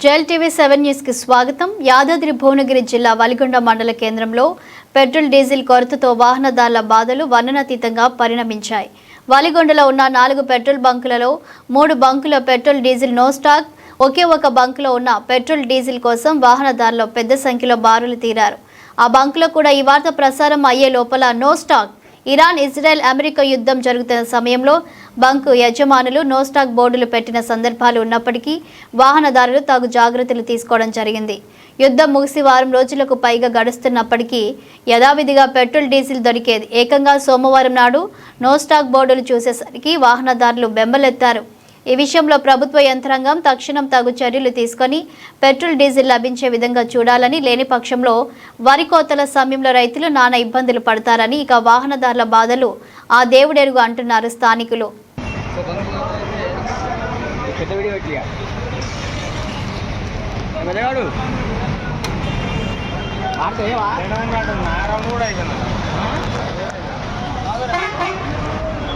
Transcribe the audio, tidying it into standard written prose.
Gel TV 7 news కి స్వాగతం। యాదాద్రి భువనగిరి జిల్లా వలిగొండ మండల కేంద్రంలో పెట్రోల్ డీజిల్ కొరతతో వాహనదారుల బాధలు వర్ణనాతీతంగా పరిణమించాయి। వలిగొండలో ఉన్న 4 పెట్రోల్ బంకులలో 3 బంకుల పెట్రోల్ డీజిల్ నో స్టాక్, ఒకే ఒక బంకులో ఉన్న పెట్రోల్ డీజిల్ కోసం వాహనదారులు పెద్ద సంఖ్యలో బారులు తీరారు। ఆ బంకులో కూడా ఈ వార్త ప్రసారం అయ్యే లోపల no stock. Iran Israel America యుద్ధం జరుగుతున్న సమయంలో బంకు యజమానులు నో స్టాక్ బోర్డులు పెట్టిన సందర్భాలు ఉన్నప్పటికీ వాహనదారులు తగు జాగ్రత్తలు తీసుకోవడం జరిగింది। యుద్ధం ముగిసి వారం రోజులకు పైగా గడుస్తున్నప్పటికీ యథావిధిగా పెట్రోల్ డీజిల్ దొరికేది। ఏకంగా సోమవారం నాడు నో స్టాక్ బోర్డులు చూసేసరికి వాహనదారులు బెంబలెత్తారు। ఈ విషయంలో ప్రభుత్వ యంత్రాంగం తక్షణం తగు చర్యలు తీసుకొని పెట్రోల్ డీజిల్ లభించే విధంగా చూడాలని, లేని పక్షంలో వరి కోతల సమయంలో రైతులు నానా ఇబ్బందులు పడతారని, ఇక వాహనదారుల బాధలు ఆ దేవుడెరుగు అంటున్నారు స్థానికులు।